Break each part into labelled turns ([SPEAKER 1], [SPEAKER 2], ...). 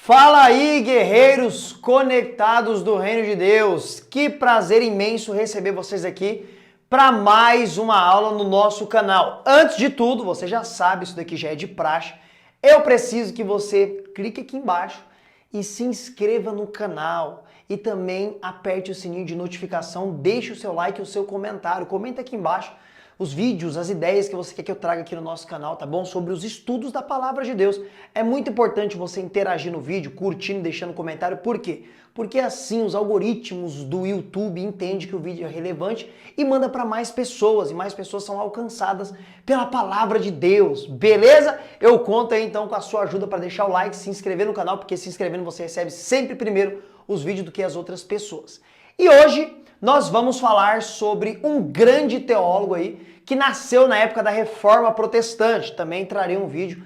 [SPEAKER 1] Fala aí, guerreiros conectados do Reino de Deus! Que prazer imenso receber vocês aqui para mais uma aula no nosso canal. Antes de tudo, você já sabe, isso daqui já é de praxe, eu preciso que você clique aqui embaixo e se inscreva no canal e também aperte o sininho de notificação, deixe o seu like e o seu comentário, comenta aqui embaixo os vídeos, as ideias que você quer que eu traga aqui no nosso canal, tá bom? Sobre os estudos da Palavra de Deus. É muito importante você interagir no vídeo, curtindo, deixando comentário. Por quê? Porque assim os algoritmos do YouTube entendem que o vídeo é relevante e manda para mais pessoas, e mais pessoas são alcançadas pela Palavra de Deus, beleza? Eu conto aí então com a sua ajuda para deixar o like, se inscrever no canal, porque se inscrevendo você recebe sempre primeiro os vídeos do que as outras pessoas. E hoje nós vamos falar sobre um grande teólogo aí que nasceu na época da Reforma Protestante. Também trarei um vídeo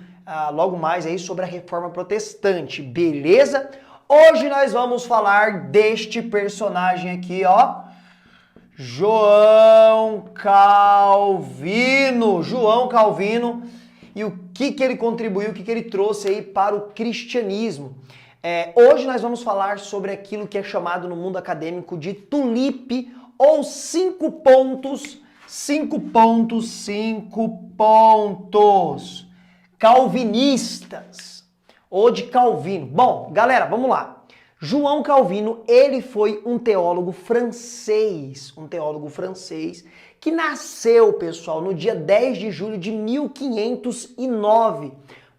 [SPEAKER 1] logo mais aí sobre a Reforma Protestante, beleza? Hoje nós vamos falar deste personagem aqui, ó, João Calvino. João Calvino e o que ele contribuiu, o que ele trouxe aí para o cristianismo. Hoje nós vamos falar sobre aquilo que é chamado no mundo acadêmico de tulipe, ou 5 pontos calvinistas, ou de Calvino. Bom, galera, vamos lá. João Calvino, ele foi um teólogo francês que nasceu, pessoal, no dia 10 de julho de 1509.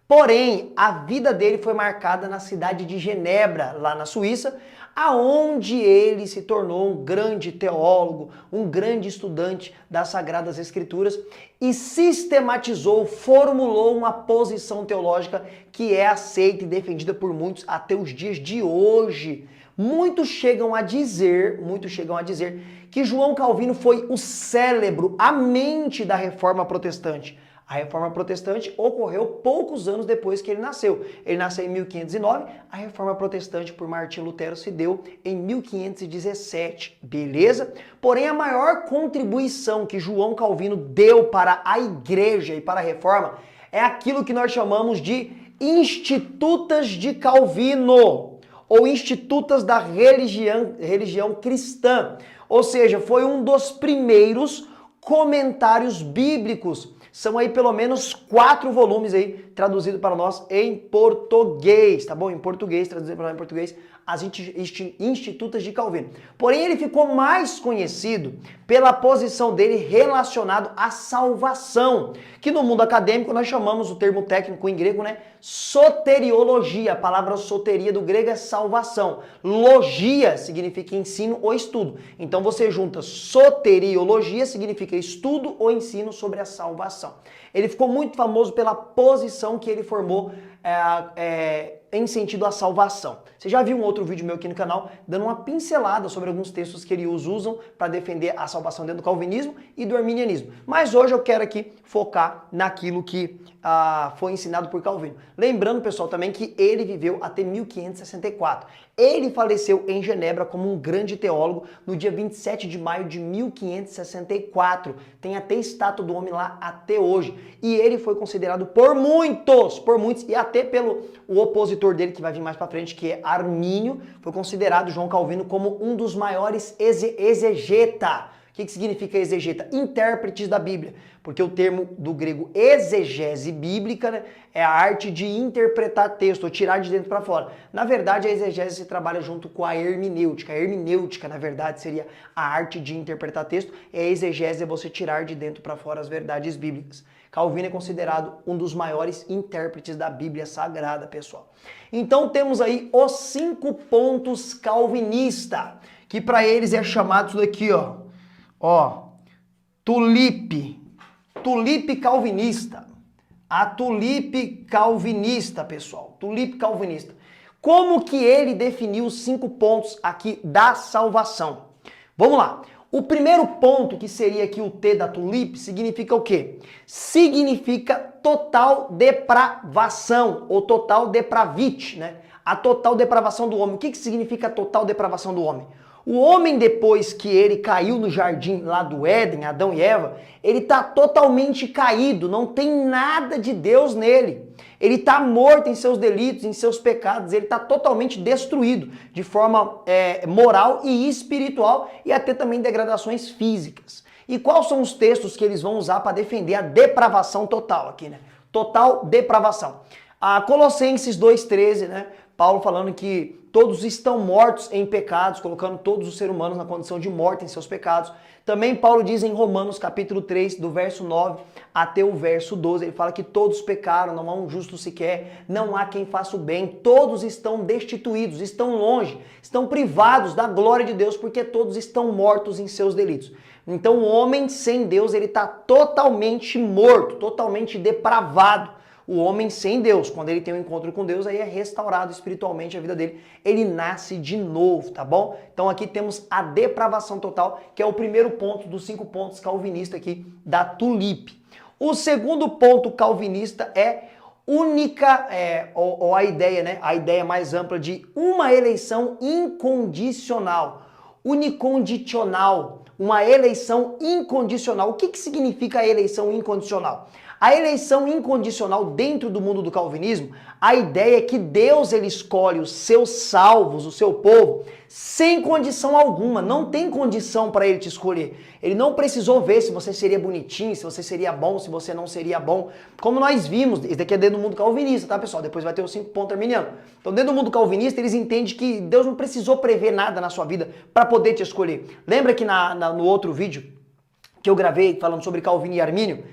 [SPEAKER 1] Porém, a vida dele foi marcada na cidade de Genebra, lá na Suíça, aonde ele se tornou um grande teólogo, um grande estudante das Sagradas Escrituras e sistematizou, formulou uma posição teológica que é aceita e defendida por muitos até os dias de hoje. Muitos chegam a dizer que João Calvino foi o cérebro, a mente da Reforma Protestante. A Reforma Protestante ocorreu poucos anos depois que ele nasceu. Ele nasceu em 1509, a Reforma Protestante por Martim Lutero se deu em 1517, beleza? Porém, a maior contribuição que João Calvino deu para a Igreja e para a Reforma é aquilo que nós chamamos de Institutas de Calvino, ou Institutas da religião cristã. Ou seja, foi um dos primeiros comentários bíblicos. São aí pelo menos 4 volumes aí, traduzido para nós em português, tá bom? Em português, traduzido para nós em português, as Institutas de Calvino. Porém, ele ficou mais conhecido pela posição dele relacionado à salvação, que no mundo acadêmico nós chamamos o termo técnico em grego, né? Soteriologia. A palavra soteria do grego é salvação. Logia significa ensino ou estudo. Então você junta soteriologia, significa estudo ou ensino sobre a salvação. Ele ficou muito famoso pela posição que ele formou em sentido à salvação. Você já viu um outro vídeo meu aqui no canal dando uma pincelada sobre alguns textos que eles usam para defender a salvação dentro do calvinismo e do arminianismo. Mas hoje eu quero aqui focar naquilo que foi ensinado por Calvino. Lembrando, pessoal, também que ele viveu até 1564. Ele faleceu em Genebra como um grande teólogo no dia 27 de maio de 1564. Tem até estátua do homem lá até hoje. E ele foi considerado por muitos, e até pelo o opositor dele, que vai vir mais pra frente, que é Armínio, foi considerado João Calvino como um dos maiores exegeta. O que significa exegeta? Intérpretes da Bíblia. Porque o termo do grego exegese bíblica, né, é a arte de interpretar texto, ou tirar de dentro para fora. Na verdade, a exegese se trabalha junto com a hermenêutica. A hermenêutica, na verdade, seria a arte de interpretar texto, e a exegese é você tirar de dentro para fora as verdades bíblicas. Calvino é considerado um dos maiores intérpretes da Bíblia Sagrada, pessoal. Então temos aí os 5 pontos calvinista, que para eles é chamado isso daqui, ó, tulipe calvinista. A tulipe calvinista, pessoal. Tulipe calvinista. Como que ele definiu os 5 pontos aqui da salvação? Vamos lá. O primeiro ponto, que seria aqui o T da tulipe, significa o quê? Significa total depravação, ou total depravite, né? A total depravação do homem. O que significa a total depravação do homem? O homem, depois que ele caiu no jardim lá do Éden, Adão e Eva, ele está totalmente caído, não tem nada de Deus nele. Ele está morto em seus delitos, em seus pecados, ele está totalmente destruído de forma moral e espiritual e até também degradações físicas. E quais são os textos que eles vão usar para defender a depravação total aqui, né? Total depravação. Colossenses 2,13, né? Paulo falando que todos estão mortos em pecados, colocando todos os seres humanos na condição de morte em seus pecados. Também Paulo diz em Romanos capítulo 3, do verso 9 até o verso 12, ele fala que todos pecaram, não há um justo sequer, não há quem faça o bem, todos estão destituídos, estão longe, estão privados da glória de Deus, porque todos estão mortos em seus delitos. Então o homem sem Deus, ele está totalmente morto, totalmente depravado. O homem sem Deus, quando ele tem um encontro com Deus, aí é restaurado espiritualmente a vida dele, ele nasce de novo, tá bom? Então aqui temos a depravação total, que é o primeiro ponto dos 5 pontos calvinistas aqui da Tulipe. O segundo ponto calvinista é ou a ideia, né? A ideia mais ampla de uma eleição incondicional, unicondicional, uma eleição incondicional. O que significa a eleição incondicional? A eleição incondicional dentro do mundo do calvinismo, a ideia é que Deus ele escolhe os seus salvos, o seu povo, sem condição alguma, não tem condição para ele te escolher. Ele não precisou ver se você seria bonitinho, se você seria bom, se você não seria bom. Como nós vimos, isso daqui é dentro do mundo calvinista, tá pessoal? Depois vai ter os 5 pontos arminianos. Então dentro do mundo calvinista eles entendem que Deus não precisou prever nada na sua vida para poder te escolher. Lembra que no outro vídeo que eu gravei falando sobre Calvino e Armínio,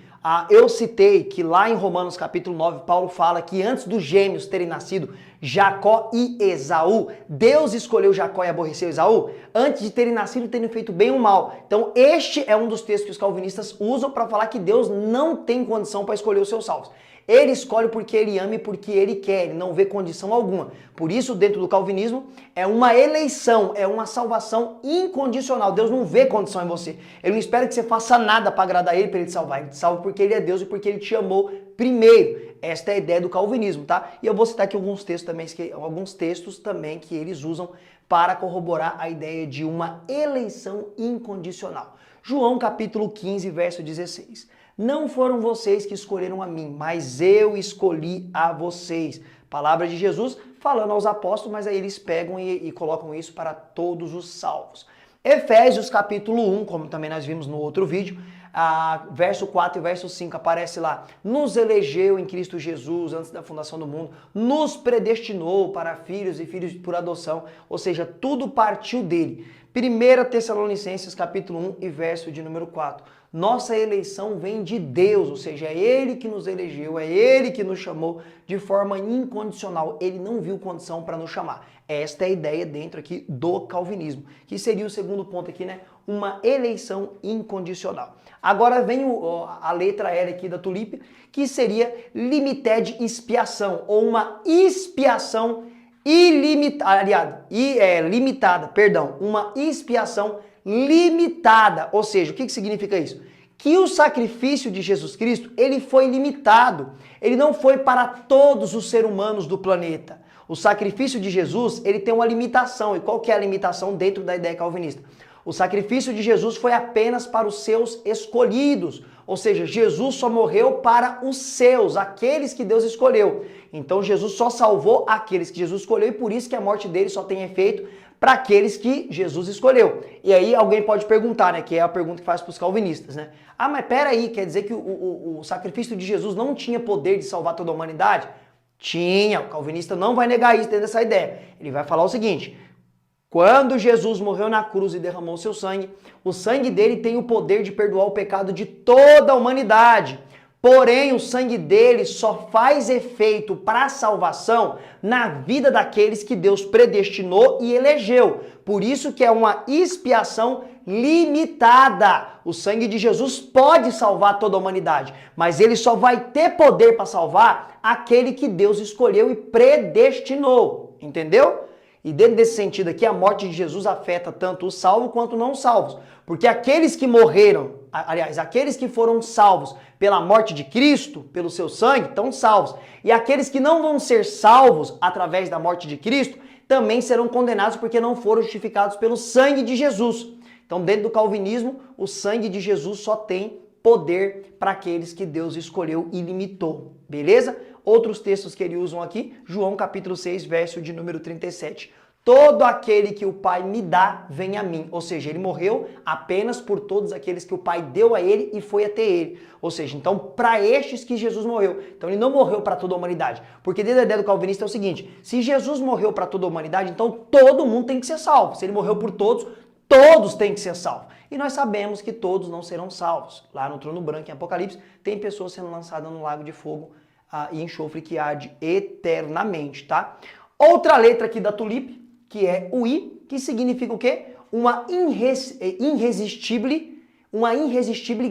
[SPEAKER 1] eu citei que lá em Romanos capítulo 9, Paulo fala que antes dos gêmeos terem nascido, Jacó e Esaú, Deus escolheu Jacó e aborreceu Esaú, antes de terem nascido e terem feito bem ou mal. Então este é um dos textos que os calvinistas usam para falar que Deus não tem condição para escolher os seus salvos. Ele escolhe porque ele ama e porque ele quer, ele não vê condição alguma. Por isso, dentro do calvinismo, é uma eleição, é uma salvação incondicional. Deus não vê condição em você. Ele não espera que você faça nada para agradar ele, para ele te salvar. Ele te salva porque ele é Deus e porque ele te amou primeiro. Esta é a ideia do calvinismo, tá? E eu vou citar aqui alguns textos também que eles usam para corroborar a ideia de uma eleição incondicional. João capítulo 15, verso 16. Não foram vocês que escolheram a mim, mas eu escolhi a vocês. Palavra de Jesus falando aos apóstolos, mas aí eles pegam e colocam isso para todos os salvos. Efésios capítulo 1, como também nós vimos no outro vídeo, verso 4 e verso 5 aparece lá. Nos elegeu em Cristo Jesus antes da fundação do mundo, nos predestinou para filhos e filhos por adoção, ou seja, tudo partiu dele. 1 Tessalonicenses capítulo 1 e verso de número 4. Nossa eleição vem de Deus, ou seja, é Ele que nos elegeu, é Ele que nos chamou de forma incondicional. Ele não viu condição para nos chamar. Esta é a ideia dentro aqui do calvinismo, que seria o segundo ponto aqui, né? Uma eleição incondicional. Agora vem a letra L aqui da Tulipe, que seria limited expiação, ou uma expiação limitada, uma expiação limitada, ou seja, o que significa isso? Que o sacrifício de Jesus Cristo, ele foi limitado, ele não foi para todos os seres humanos do planeta. O sacrifício de Jesus, ele tem uma limitação, e qual que é a limitação dentro da ideia calvinista? O sacrifício de Jesus foi apenas para os seus escolhidos, ou seja, Jesus só morreu para os seus, aqueles que Deus escolheu. Então Jesus só salvou aqueles que Jesus escolheu e por isso que a morte dele só tem efeito para aqueles que Jesus escolheu. E aí alguém pode perguntar, né, que é a pergunta que faz para os calvinistas, né? Mas peraí, quer dizer que o sacrifício de Jesus não tinha poder de salvar toda a humanidade? Tinha, o calvinista não vai negar isso dentro dessa ideia. Ele vai falar o seguinte: quando Jesus morreu na cruz e derramou seu sangue, o sangue dele tem o poder de perdoar o pecado de toda a humanidade. Porém, o sangue dele só faz efeito para a salvação na vida daqueles que Deus predestinou e elegeu. Por isso que é uma expiação limitada. O sangue de Jesus pode salvar toda a humanidade, mas ele só vai ter poder para salvar aquele que Deus escolheu e predestinou. Entendeu? E dentro desse sentido aqui, a morte de Jesus afeta tanto os salvos quanto não salvos. Porque aqueles que morreram, aliás, aqueles que foram salvos pela morte de Cristo, pelo seu sangue, estão salvos. E aqueles que não vão ser salvos através da morte de Cristo, também serão condenados porque não foram justificados pelo sangue de Jesus. Então, dentro do calvinismo, o sangue de Jesus só tem poder para aqueles que Deus escolheu e limitou. Beleza? Outros textos que ele usam aqui, João capítulo 6, verso de número 37. Todo aquele que o Pai me dá, vem a mim. Ou seja, ele morreu apenas por todos aqueles que o Pai deu a ele e foi até ele. Ou seja, então, para estes que Jesus morreu. Então, ele não morreu para toda a humanidade. Porque desde a ideia do calvinista é o seguinte, se Jesus morreu para toda a humanidade, então todo mundo tem que ser salvo. Se ele morreu por todos, todos têm que ser salvos. E nós sabemos que todos não serão salvos. Lá no trono branco, em Apocalipse, tem pessoas sendo lançadas no lago de fogo e enxofre que arde eternamente, tá? Outra letra aqui da tulipe, que é o I, que significa o quê? Uma irresistível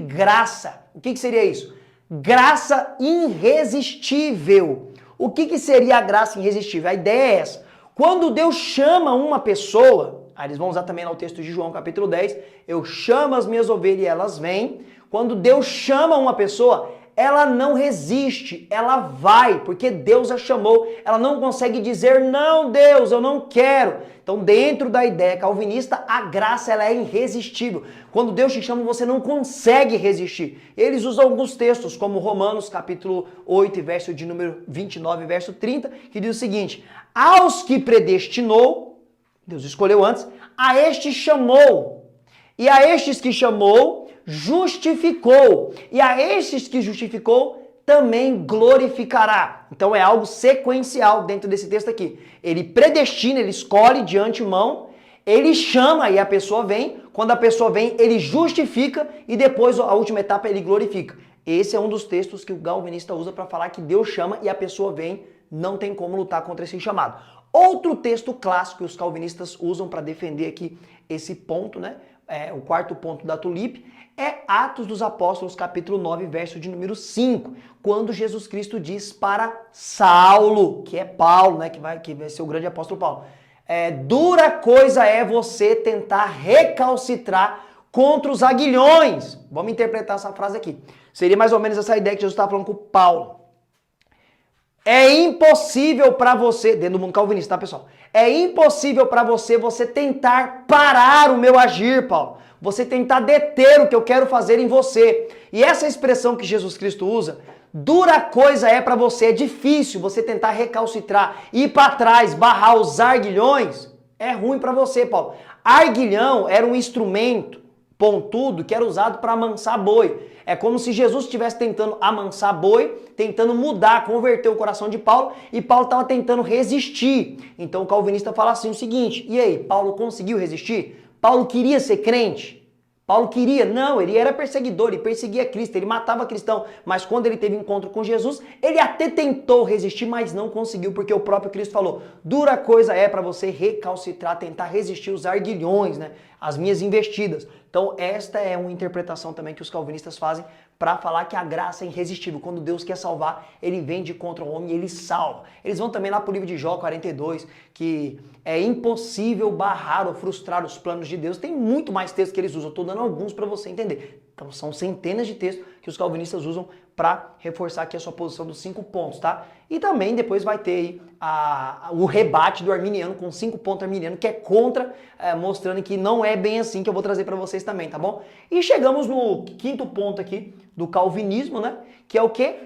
[SPEAKER 1] graça. O que seria isso? Graça irresistível. O que seria a graça irresistível? A ideia é essa. Quando Deus chama uma pessoa, aí eles vão usar também no texto de João capítulo 10, eu chamo as minhas ovelhas e elas vêm. Quando Deus chama uma pessoa, ela não resiste, ela vai, porque Deus a chamou. Ela não consegue dizer, não Deus, eu não quero. Então dentro da ideia calvinista, a graça ela é irresistível. Quando Deus te chama, você não consegue resistir. Eles usam alguns textos, como Romanos capítulo 8, verso de número 29, verso 30, que diz o seguinte, aos que predestinou, Deus escolheu antes, a estes chamou, e a estes que chamou, justificou, e a estes que justificou, também glorificará. Então é algo sequencial dentro desse texto aqui. Ele predestina, ele escolhe de antemão, ele chama e a pessoa vem, quando a pessoa vem, ele justifica e depois a última etapa ele glorifica. Esse é um dos textos que o calvinista usa para falar que Deus chama e a pessoa vem, não tem como lutar contra esse chamado. Outro texto clássico que os calvinistas usam para defender aqui esse ponto, né? O quarto ponto da tulipe, é Atos dos Apóstolos, capítulo 9, verso de número 5, quando Jesus Cristo diz para Saulo, que é Paulo, né, que vai ser o grande apóstolo Paulo, dura coisa é você tentar recalcitrar contra os aguilhões. Vamos interpretar essa frase aqui. Seria mais ou menos essa ideia que Jesus está falando com Paulo. É impossível para você, dentro do mundo calvinista, tá, pessoal? É impossível para você tentar parar o meu agir, Paulo. Você tentar deter o que eu quero fazer em você. E essa expressão que Jesus Cristo usa, dura coisa é para você, é difícil você tentar recalcitrar, ir para trás, barrar os arguilhões, é ruim para você, Paulo. Arguilhão era um instrumento pontudo que era usado para amansar boi. É como se Jesus estivesse tentando amansar boi, tentando mudar, converter o coração de Paulo, e Paulo estava tentando resistir. Então o calvinista fala assim o seguinte, e aí, Paulo conseguiu resistir? Paulo queria ser crente? Paulo queria? Não, ele era perseguidor, ele perseguia Cristo, ele matava cristão, mas quando ele teve encontro com Jesus, ele até tentou resistir, mas não conseguiu, porque o próprio Cristo falou, dura coisa é para você recalcitrar, tentar resistir os arguilhões, né? As minhas investidas. Então esta é uma interpretação também que os calvinistas fazem para falar que a graça é irresistível. Quando Deus quer salvar, ele vem de contra o homem e ele salva. Eles vão também lá para o livro de Jó 42, que é impossível barrar ou frustrar os planos de Deus. Tem muito mais textos que eles usam, estou dando alguns para você entender. Então são centenas de textos que os calvinistas usam para reforçar aqui a sua posição dos 5 pontos, tá? E também depois vai ter aí o rebate do arminiano com 5 pontos arminiano, que é contra, mostrando que não é bem assim, que eu vou trazer para vocês também, tá bom? E chegamos no quinto ponto aqui do calvinismo, né? Que é o quê?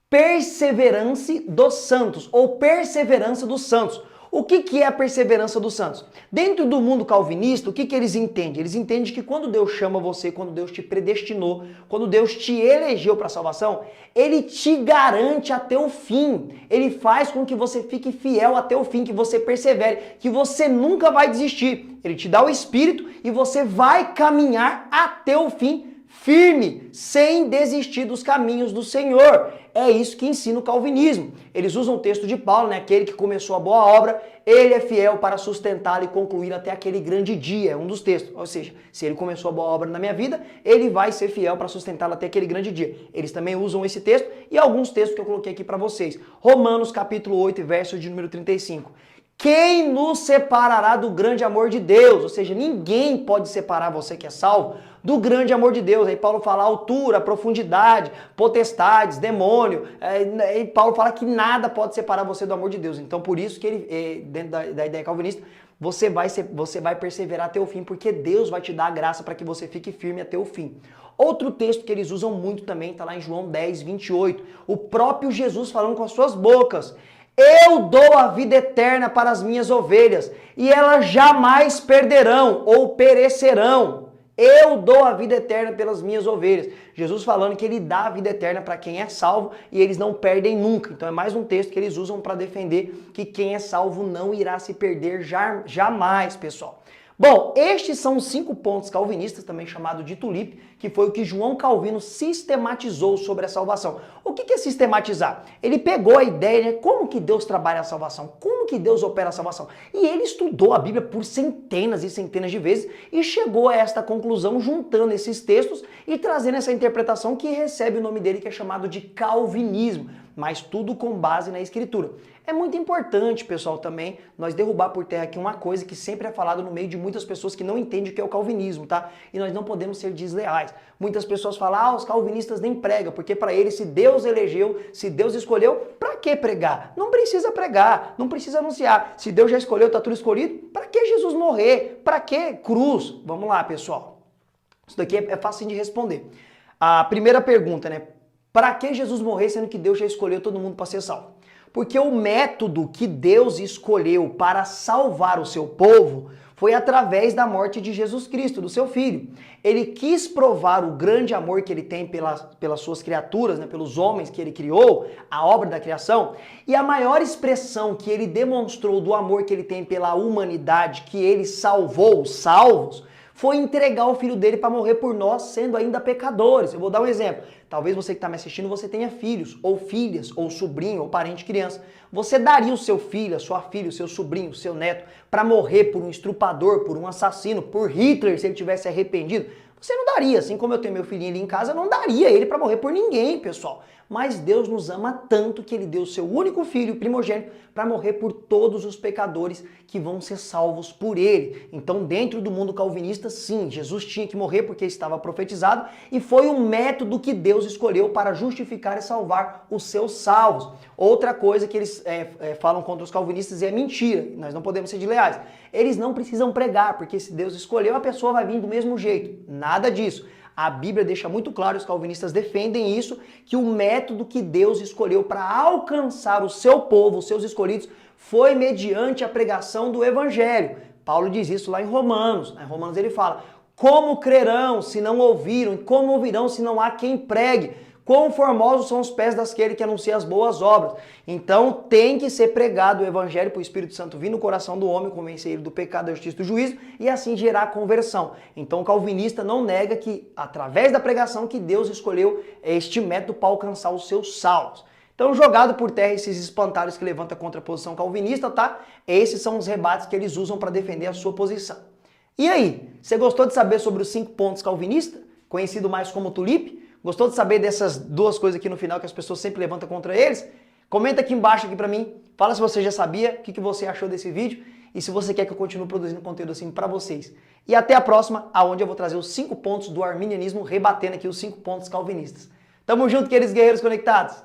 [SPEAKER 1] Perseverança dos santos, ou perseverança dos santos. O que é a perseverança dos santos? Dentro do mundo calvinista, o que eles entendem? Eles entendem que quando Deus chama você, quando Deus te predestinou, quando Deus te elegeu para a salvação, Ele te garante até o fim. Ele faz com que você fique fiel até o fim, que você persevere, que você nunca vai desistir. Ele te dá o Espírito e você vai caminhar até o fim, firme, sem desistir dos caminhos do Senhor. É isso que ensina o calvinismo. Eles usam o texto de Paulo, né? Aquele que começou a boa obra, ele é fiel para sustentá-la e concluir até aquele grande dia. É um dos textos. Ou seja, se ele começou a boa obra na minha vida, ele vai ser fiel para sustentá-la até aquele grande dia. Eles também usam esse texto e alguns textos que eu coloquei aqui para vocês. Romanos capítulo 8, verso de número 35. Quem nos separará do grande amor de Deus? Ou seja, ninguém pode separar você que é salvo do grande amor de Deus. Aí Paulo fala altura, profundidade, potestades, demônio. Aí Paulo fala que nada pode separar você do amor de Deus. Então por isso que ele, dentro da ideia calvinista, você vai perseverar até o fim, porque Deus vai te dar a graça para que você fique firme até o fim. Outro texto que eles usam muito também está lá em João 10, 28. O próprio Jesus falando com as suas bocas. Eu dou a vida eterna para as minhas ovelhas, e elas jamais perderão ou perecerão. Eu dou a vida eterna pelas minhas ovelhas. Jesus falando que ele dá a vida eterna para quem é salvo e eles não perdem nunca. Então é mais um texto que eles usam para defender que quem é salvo não irá se perder jamais, pessoal. Bom, estes são os 5 pontos calvinistas, também chamado de tulipe, que foi o que João Calvino sistematizou sobre a salvação. O que é sistematizar? Ele pegou a ideia, né, como que Deus trabalha a salvação, como que Deus opera a salvação. E ele estudou a Bíblia por centenas e centenas de vezes e chegou a esta conclusão juntando esses textos e trazendo essa interpretação que recebe o nome dele, que é chamado de calvinismo, mas tudo com base na Escritura. É muito importante, pessoal, também nós derrubar por terra aqui uma coisa que sempre é falado no meio de muitas pessoas que não entendem o que é o calvinismo, tá? E nós não podemos ser desleais. Muitas pessoas falam, os calvinistas nem pregam, porque para eles, se Deus elegeu, se Deus escolheu, para que pregar? Não precisa pregar, não precisa anunciar. Se Deus já escolheu, tá tudo escolhido, para que Jesus morrer? Para que cruz? Vamos lá, pessoal. Isso daqui é fácil de responder. A primeira pergunta, né? Para que Jesus morrer, sendo que Deus já escolheu todo mundo para ser salvo? Porque o método que Deus escolheu para salvar o seu povo foi através da morte de Jesus Cristo, do seu Filho. Ele quis provar o grande amor que ele tem pelas suas criaturas, né, pelos homens que ele criou, a obra da criação, e a maior expressão que ele demonstrou do amor que ele tem pela humanidade, que ele salvou os salvos, foi entregar o Filho dele para morrer por nós, sendo ainda pecadores. Eu vou dar um exemplo. Talvez você que está me assistindo, você tenha filhos, ou filhas, ou sobrinho, ou parente criança. Você daria o seu filho, a sua filha, o seu sobrinho, o seu neto, para morrer por um estrupador, por um assassino, por Hitler, se ele tivesse arrependido? Você não daria, assim como eu tenho meu filhinho ali em casa, eu não daria ele para morrer por ninguém, pessoal. Mas Deus nos ama tanto que ele deu o seu único filho, primogênito, para morrer por todos os pecadores que vão ser salvos por ele. Então, dentro do mundo calvinista, sim, Jesus tinha que morrer porque estava profetizado e foi um método que Deus escolheu para justificar e salvar os seus salvos. Outra coisa que eles falam contra os calvinistas é mentira, nós não podemos ser desleais. Eles não precisam pregar, porque se Deus escolheu, a pessoa vai vir do mesmo jeito. Nada disso. A Bíblia deixa muito claro, os calvinistas defendem isso, que o método que Deus escolheu para alcançar o seu povo, os seus escolhidos, foi mediante a pregação do Evangelho. Paulo diz isso lá em Romanos. Em Romanos ele fala, como crerão se não ouviram? Como ouvirão se não há quem pregue? Quão formosos são os pés daquele que anuncia as boas obras. Então tem que ser pregado o evangelho para o Espírito Santo vir no coração do homem, convencer ele do pecado, da justiça e do juízo e assim gerar conversão. Então o calvinista não nega que através da pregação que Deus escolheu este método para alcançar os seus salvos. Então jogado por terra esses espantalhos que levantam contra a posição calvinista, tá? Esses são os rebates que eles usam para defender a sua posição. E aí, você gostou de saber sobre os 5 pontos calvinistas, conhecido mais como tulipe? Gostou de saber dessas duas coisas aqui no final que as pessoas sempre levantam contra eles? Comenta aqui embaixo aqui pra mim, fala se você já sabia, o que você achou desse vídeo e se você quer que eu continue produzindo conteúdo assim pra vocês. E até a próxima, aonde eu vou trazer os 5 pontos do arminianismo, rebatendo aqui os 5 pontos calvinistas. Tamo junto, queridos guerreiros conectados!